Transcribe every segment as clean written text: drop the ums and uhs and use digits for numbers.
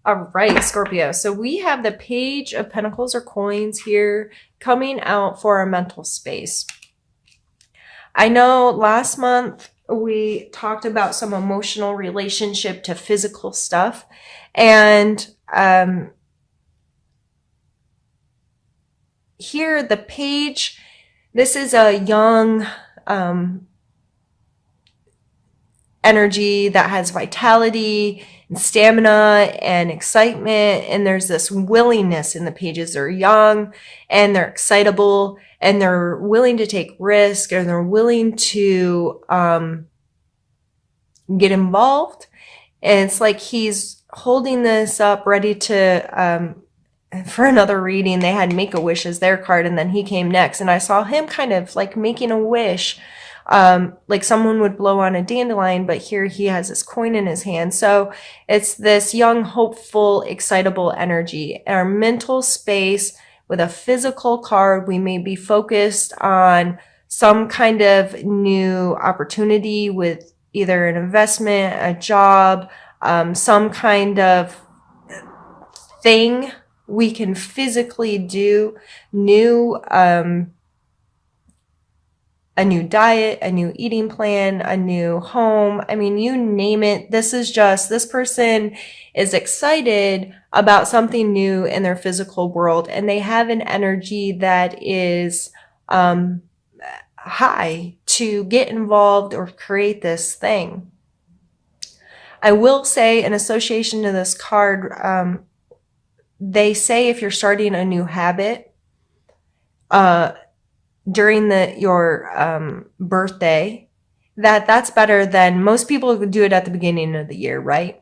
All right, Scorpio. So we have the Page of Pentacles or coins here coming out for our mental space. I know last month we talked about some emotional relationship to physical stuff. And here, the page, this is a young energy that has vitality and stamina and excitement. And there's this willingness in the pages. They're young and they're excitable and they're willing to take risk, and they're willing to get involved. And it's like he's holding this up ready to, for another reading, they had Make-A-Wish as their card, and then he came next. And I saw him kind of like making a wish, like someone would blow on a dandelion, but here he has this coin in his hand. So it's this young, hopeful, excitable energy. Our mental space with a physical card, we may be focused on some kind of new opportunity with either an investment, a job, some kind of thing we can physically do, new, a new diet, a new eating plan, a new home. I mean, you name it. This is just, this person is excited about something new in their physical world, and they have an energy that is high to get involved or create this thing. I will say, in association to this card, they say if you're starting a new habit, during your birthday, that's better than most people do it at the beginning of the year, right?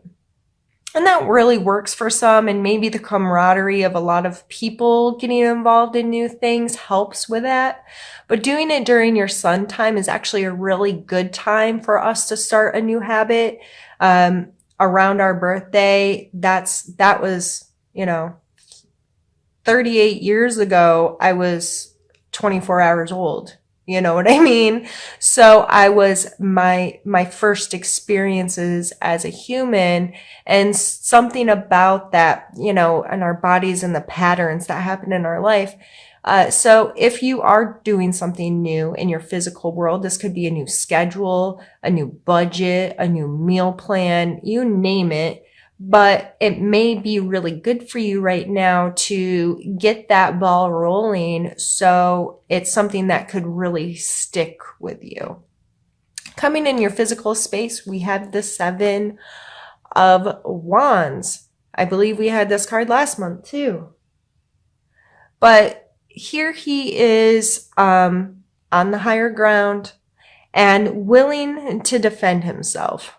And that really works for some, and maybe the camaraderie of a lot of people getting involved in new things helps with that. But doing it during your sun time is actually a really good time for us to start a new habit. Around our birthday, that was, 38 years ago, I was 24 hours old. You know what I mean? So I was my first experiences as a human, and something about that, and our bodies and the patterns that happen in our life. So if you are doing something new in your physical world, this could be a new schedule, a new budget, a new meal plan, you name it. But it may be really good for you right now to get that ball rolling, so it's something that could really stick with you. Coming in your physical space, we have the Seven of Wands. I believe we had this card last month too. But here he is on the higher ground and willing to defend himself.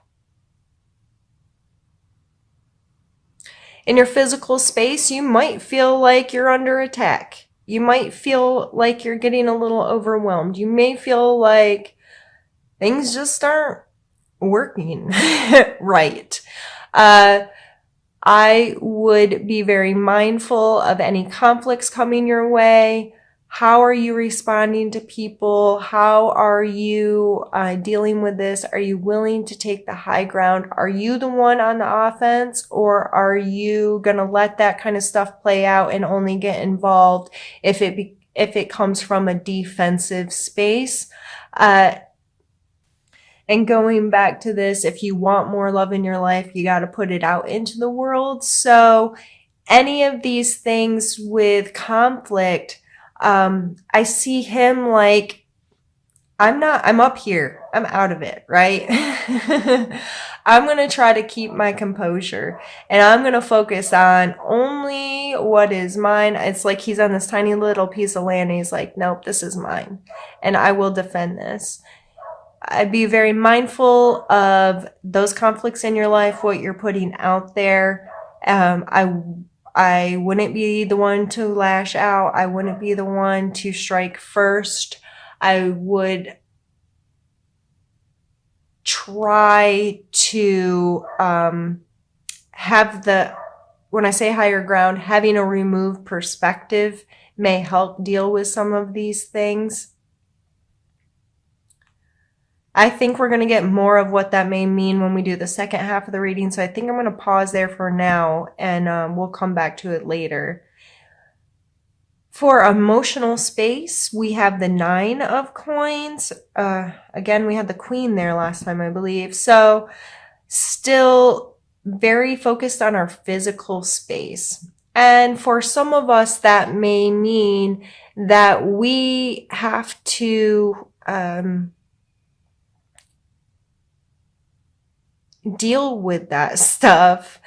In your physical space, you might feel like you're under attack. You might feel like you're getting a little overwhelmed. You may feel like things just aren't working right. I would be very mindful of any conflicts coming your way. How are you responding to people? How are you dealing with this? Are you willing to take the high ground? Are you the one on the offense, or are you going to let that kind of stuff play out and only get involved if it comes from a defensive space? And going back to this, if you want more love in your life, you got to put it out into the world. So any of these things with conflict, I see him like, I'm up here. I'm out of it, right? I'm going to try to keep my composure, and I'm going to focus on only what is mine. It's like he's on this tiny little piece of land and he's like, nope, this is mine, and I will defend this. I'd be very mindful of those conflicts in your life, what you're putting out there. I wouldn't be the one to lash out. I wouldn't be the one to strike first. I would try to have when I say higher ground, having a removed perspective may help deal with some of these things. I think we're going to get more of what that may mean when we do the second half of the reading. So I think I'm going to pause there for now, and we'll come back to it later. For emotional space, we have the 9 of coins. Again, we had the queen there last time, I believe. So still very focused on our physical space. And for some of us, that may mean that we have to deal with that stuff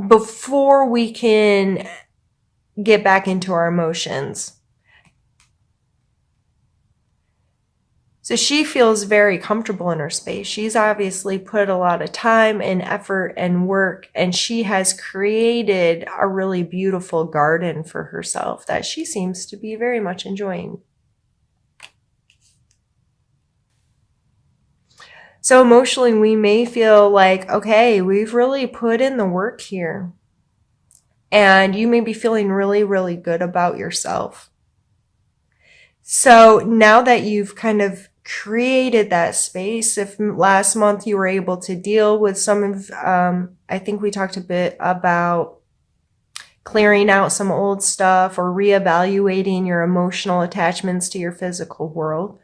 before we can get back into our emotions. So she feels very comfortable in her space. She's obviously put a lot of time and effort and work, and she has created a really beautiful garden for herself that she seems to be very much enjoying. So emotionally, we may feel like, okay, we've really put in the work here. And you may be feeling really, really good about yourself. So now that you've kind of created that space, if last month you were able to deal with some of, I think we talked a bit about clearing out some old stuff or reevaluating your emotional attachments to your physical world.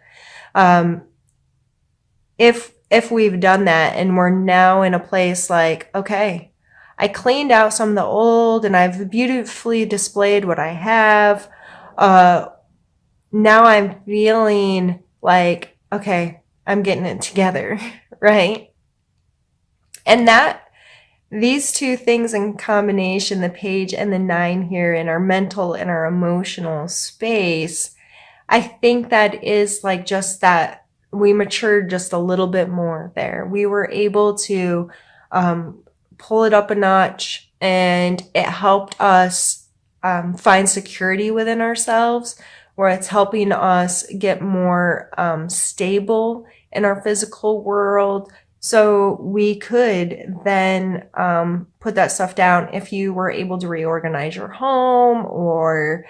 If we've done that and we're now in a place like, okay, I cleaned out some of the old and I've beautifully displayed what I have. Now I'm feeling like, okay, I'm getting it together, right? And that these two things in combination, the page and the 9 here in our mental and our emotional space, I think that is like just that we matured just a little bit more there. We were able to pull it up a notch, and it helped us find security within ourselves, where it's helping us get more stable in our physical world. So we could then put that stuff down if you were able to reorganize your home or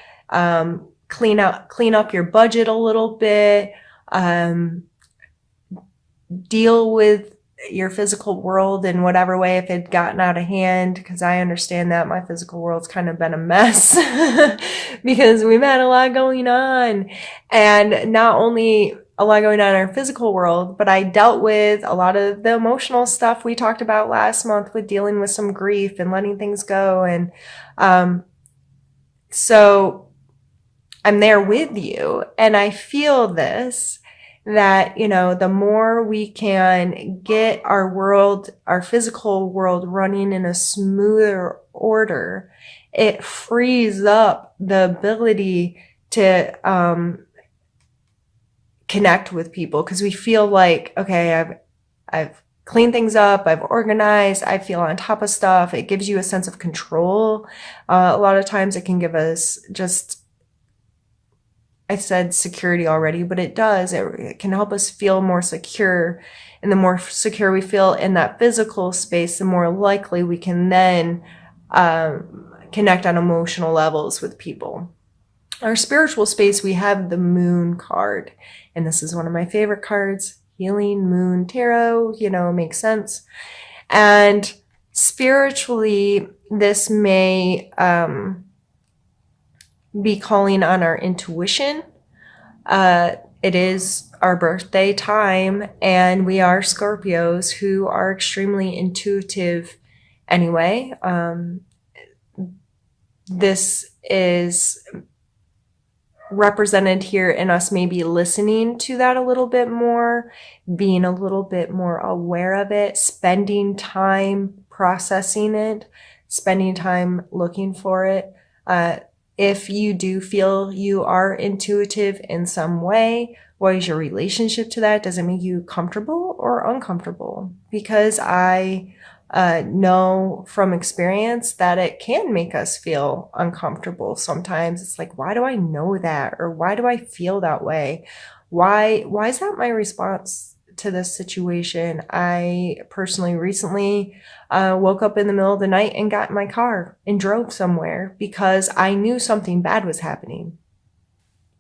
clean up your budget a little bit, deal with your physical world in whatever way if it had gotten out of hand, because I understand that my physical world's kind of been a mess because we've had a lot going on, and not only a lot going on in our physical world, but I dealt with a lot of the emotional stuff we talked about last month with dealing with some grief and letting things go. And so I'm there with you, and I feel this, that, you know, the more we can get our world, our physical world running in a smoother order, it frees up the ability to connect with people, because we feel like, okay, I've cleaned things up, I've organized, I feel on top of stuff. It gives you a sense of control. A lot of times it can give us just, I said security already, but it does. It can help us feel more secure. And the more secure we feel in that physical space, the more likely we can then connect on emotional levels with people. Our spiritual space, we have the Moon card. And this is one of my favorite cards. Healing Moon Tarot, you know, makes sense. And spiritually, this may be calling on our intuition. It is our birthday time, and we are Scorpios who are extremely intuitive anyway. This is represented here in us maybe listening to that a little bit more, being a little bit more aware of it, spending time processing it, spending time looking for it. If you do feel you are intuitive in some way, what is your relationship to that? Does it make you comfortable or uncomfortable? Because I know from experience that it can make us feel uncomfortable. Sometimes it's like, why do I know that? Or why do I feel that way? Why is that my response to this situation? I personally recently woke up in the middle of the night and got in my car and drove somewhere because I knew something bad was happening.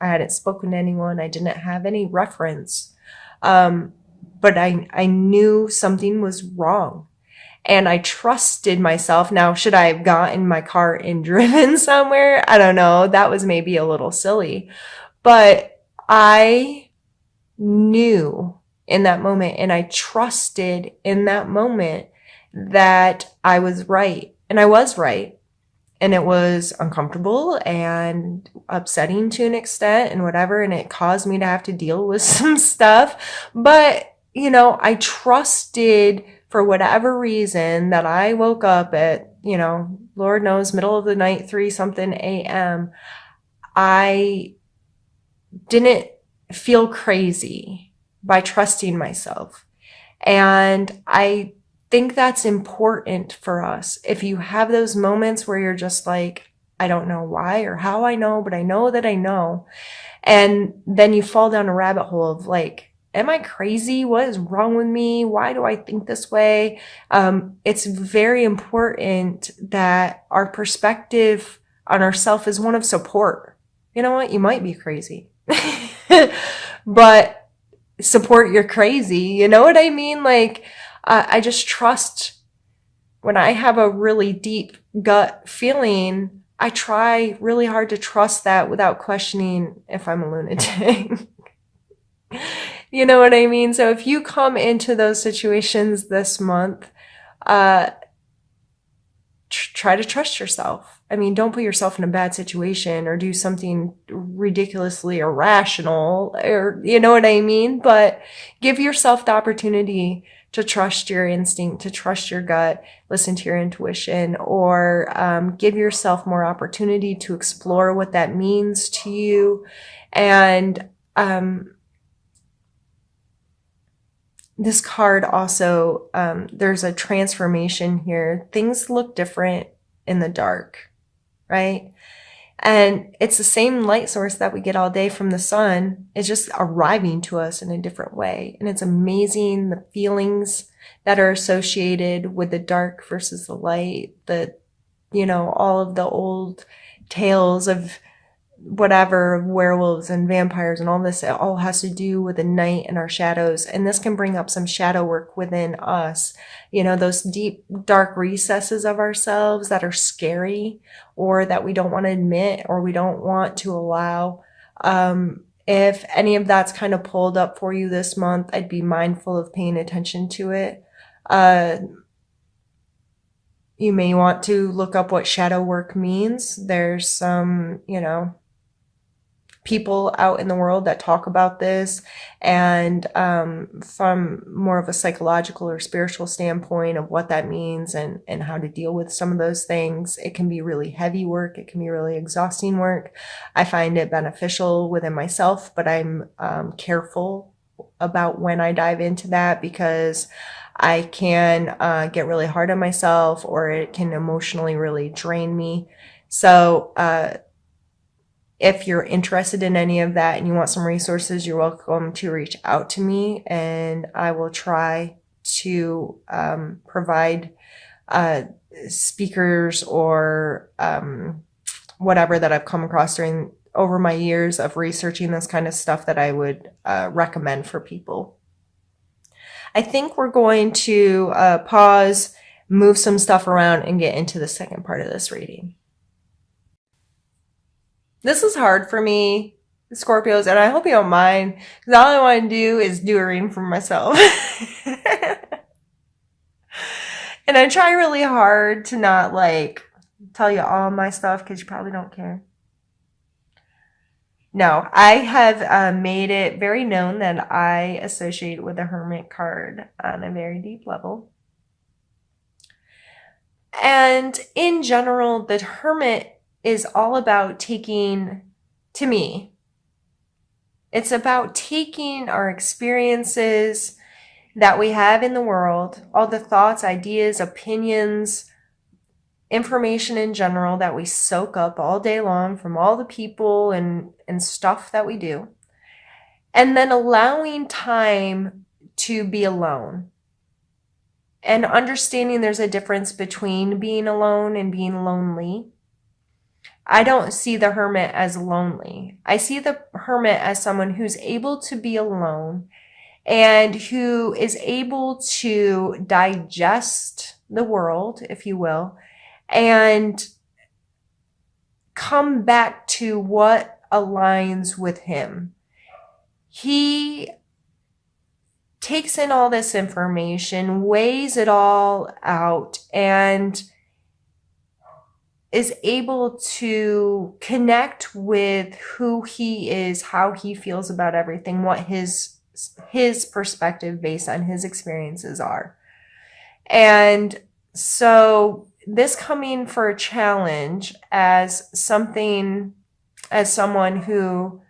I hadn't spoken to anyone. I didn't have any reference. But I knew something was wrong. And I trusted myself. Now, should I have gotten in my car and driven somewhere? I don't know. That was maybe a little silly. But I knew in that moment and I trusted in that moment that I was right. And I was right. And it was uncomfortable and upsetting to an extent and whatever. And it caused me to have to deal with some stuff. But, I trusted for whatever reason that I woke up at, Lord knows, middle of the night, 3 something a.m. I didn't feel crazy by trusting myself. And I think that's important for us. If you have those moments where you're just like, I don't know why or how I know, but I know that I know. And then you fall down a rabbit hole of like, am I crazy? What is wrong with me? Why do I think this way? It's very important that our perspective on ourselves is one of support. You know what? You might be crazy, but support you're crazy. You know what I mean? Like, I just trust when I have a really deep gut feeling, I try really hard to trust that without questioning if I'm a lunatic. You know what I mean? So if you come into those situations this month, try to trust yourself. I mean, don't put yourself in a bad situation or do something ridiculously irrational, or you know what I mean? But give yourself the opportunity to trust your instinct, to trust your gut, listen to your intuition, or give yourself more opportunity to explore what that means to you. And this card also, there's a transformation here. Things look different in the dark, right? And it's the same light source that we get all day from the sun. It's just arriving to us in a different way. And it's amazing the feelings that are associated with the dark versus the light, all of the old tales of whatever, werewolves and vampires and all this, it all has to do with the night and our shadows. And this can bring up some shadow work within us, those deep, dark recesses of ourselves that are scary or that we don't want to admit or we don't want to allow. If any of that's kind of pulled up for you this month, I'd be mindful of paying attention to it. You may want to look up what shadow work means. There's some, people out in the world that talk about this, and from more of a psychological or spiritual standpoint of what that means and how to deal with some of those things. It can be really heavy work. It can be really exhausting work. I find it beneficial within myself, but I'm careful about when I dive into that because I can get really hard on myself, or it can emotionally really drain me. So if you're interested in any of that and you want some resources, you're welcome to reach out to me, and I will try to provide speakers or whatever that I've come across over my years of researching this kind of stuff that I would recommend for people. I think we're going to pause, move some stuff around, and get into the second part of this reading. This is hard for me, Scorpios, and I hope you don't mind, because all I want to do is do a reading for myself. And I try really hard to not, tell you all my stuff, because you probably don't care. No, I have made it very known that I associate with the Hermit card on a very deep level. And in general, the Hermit is all about taking, to me, it's about taking our experiences that we have in the world, all the thoughts, ideas, opinions, information in general that we soak up all day long from all the people and stuff that we do, and then allowing time to be alone. And understanding there's a difference between being alone and being lonely. I don't see the hermit as lonely. I see the hermit as someone who's able to be alone and who is able to digest the world, if you will, and come back to what aligns with him. He takes in all this information, weighs it all out, and is able to connect with who he is, how he feels about everything, what his perspective based on his experiences are. And so this coming for a challenge as someone who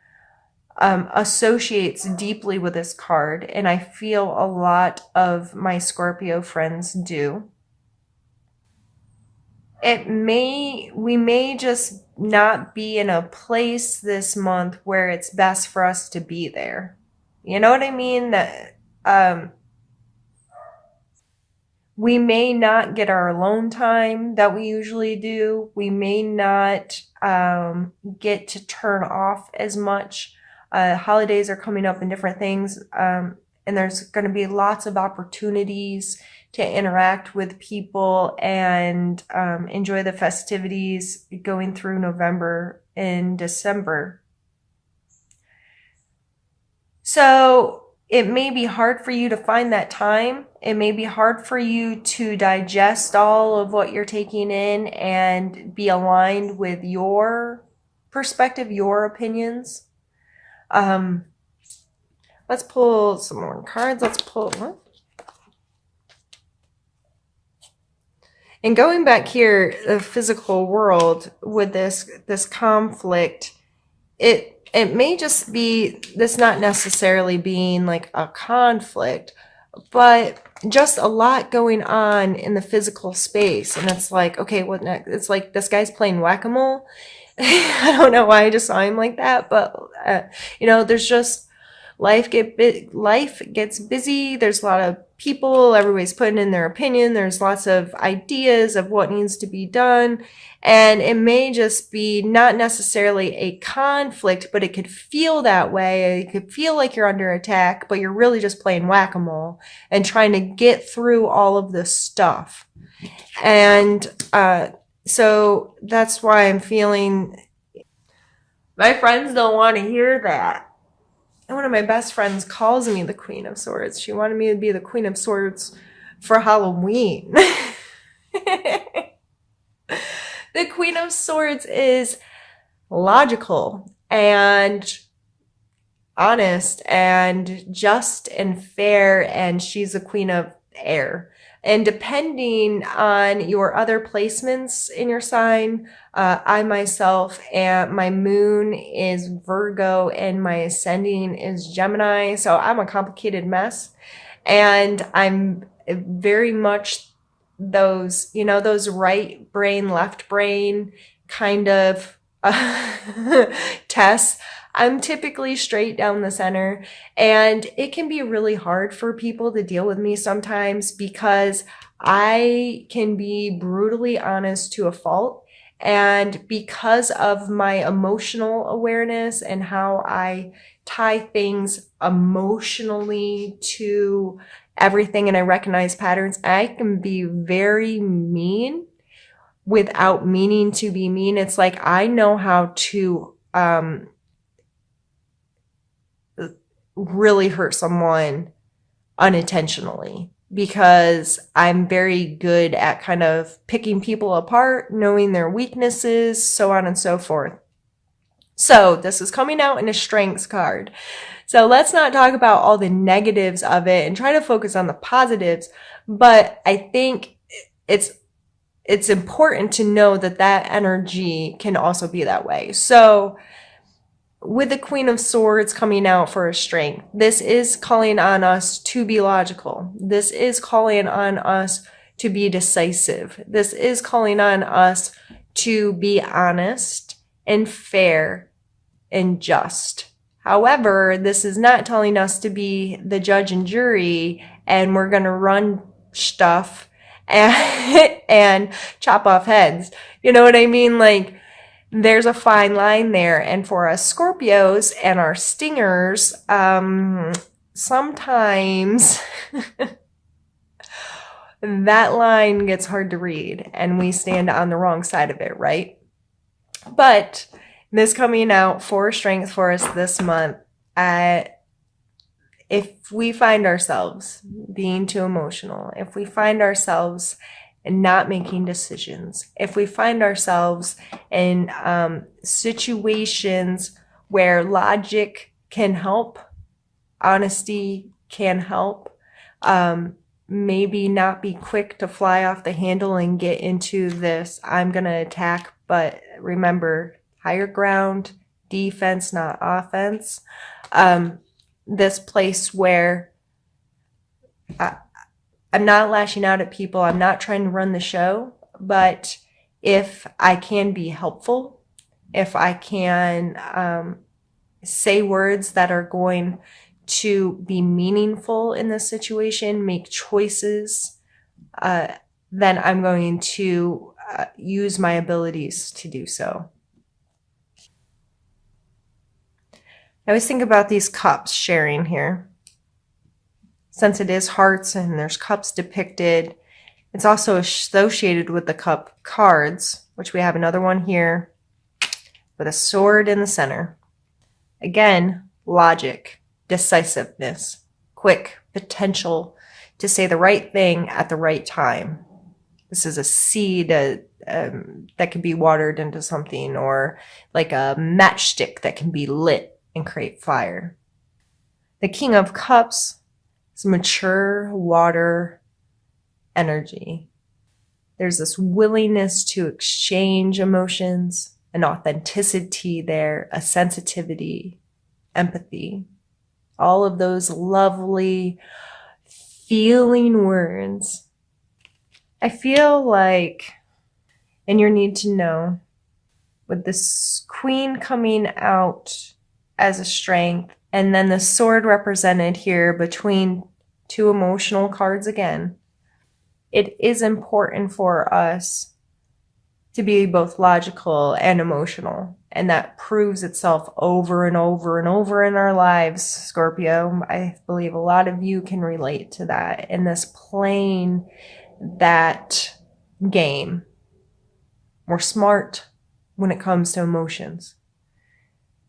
associates deeply with this card, and I feel a lot of my Scorpio friends do. We may just not be in a place this month where it's best for us to be there. You know what I mean? That we may not get our alone time that we usually do. We may not get to turn off as much. Holidays are coming up and different things. And there's going to be lots of opportunities to interact with people and enjoy the festivities going through November and December. So it may be hard for you to find that time. It may be hard for you to digest all of what you're taking in and be aligned with your perspective, your opinions. Let's pull some more cards. Let's pull what? And going back here, the physical world with this conflict, it may just be this not necessarily being like a conflict, but just a lot going on in the physical space. And it's like, okay, what next? It's like this guy's playing whack-a-mole. I don't know why I just saw him like that, but there's just life gets busy. There's a lot of people, everybody's putting in their opinion. There's lots of ideas of what needs to be done. And it may just be not necessarily a conflict, but it could feel that way. It could feel like you're under attack, but you're really just playing whack-a-mole and trying to get through all of this stuff. And so that's why I'm feeling my friends don't want to hear that. And one of my best friends calls me the Queen of Swords. She wanted me to be the Queen of Swords for Halloween. The Queen of Swords is logical and honest and just and fair, and she's the Queen of Air. And depending on your other placements in your sign, I myself, and my moon is Virgo and my ascending is Gemini. So I'm a complicated mess. And I'm very much those right brain, left brain kind of tests. I'm typically straight down the center, and it can be really hard for people to deal with me sometimes because I can be brutally honest to a fault. And because of my emotional awareness and how I tie things emotionally to everything and I recognize patterns, I can be very mean without meaning to be mean. It's like I know how to really hurt someone unintentionally because I'm very good at kind of picking people apart, knowing their weaknesses, so on and so forth. So this is coming out in a strengths card. So let's not talk about all the negatives of it and try to focus on the positives. But I think it's important to know that energy can also be that way. So with the Queen of Swords coming out for a strength, this is calling on us to be logical. This is calling on us to be decisive. This is calling on us to be honest and fair and just. However, this is not telling us to be the judge and jury and we're going to run stuff and chop off heads. You know what I mean? Like, there's a fine line there. And for us Scorpios and our stingers, sometimes that line gets hard to read and we stand on the wrong side of it, right? But this coming out for strength for us this month, if we find ourselves being too emotional, if we find ourselves not making decisions, if we find ourselves in situations where logic can help, honesty can help, maybe not be quick to fly off the handle and get into this, I'm going to attack, but remember, higher ground, defense, not offense. This place where I'm not lashing out at people. I'm not trying to run the show, but if I can be helpful, if I can say words that are going to be meaningful in this situation, make choices, then I'm going to use my abilities to do so. I always think about these cups sharing here. Since it is hearts and there's cups depicted, it's also associated with the cup cards, which we have another one here with a sword in the center. Again, logic, decisiveness, quick potential to say the right thing at the right time. This is a seed that can be watered into something, or like a matchstick that can be lit and create fire. The King of Cups is mature water energy. There's this willingness to exchange emotions, an authenticity there, a sensitivity, empathy, all of those lovely feeling words. I feel like, and your need to know, with this queen coming out as a strength, and then the sword represented here between two emotional cards again, it is important for us to be both logical and emotional. And that proves itself over and over and over in our lives, Scorpio. I believe a lot of you can relate to that in this playing that game. We're smart when it comes to emotions.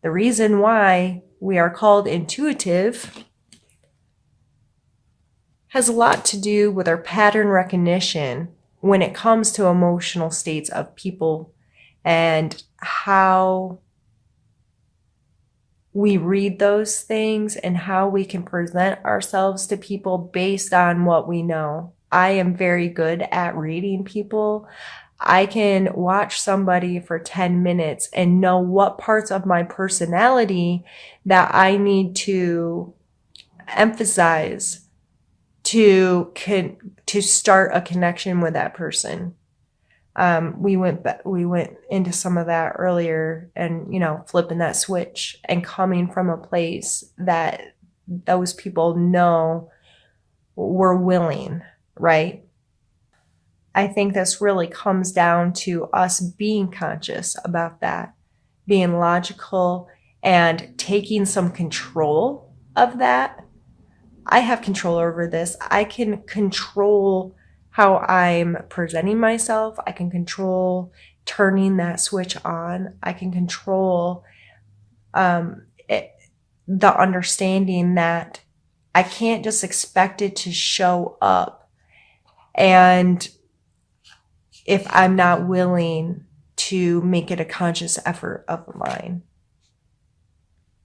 The reason why we are called intuitive has a lot to do with our pattern recognition when it comes to emotional states of people and how we read those things and how we can present ourselves to people based on what we know. I am very good at reading people. I can watch somebody for 10 minutes and know what parts of my personality that I need to emphasize to start a connection with that person. We went into some of that earlier, and flipping that switch and coming from a place that those people know we're willing, right? I think this really comes down to us being conscious about that, being logical and taking some control of that. I have control over this. I can control how I'm presenting myself. I can control turning that switch on. I can control the understanding that I can't just expect it to show up, and if I'm not willing to make it a conscious effort of mine.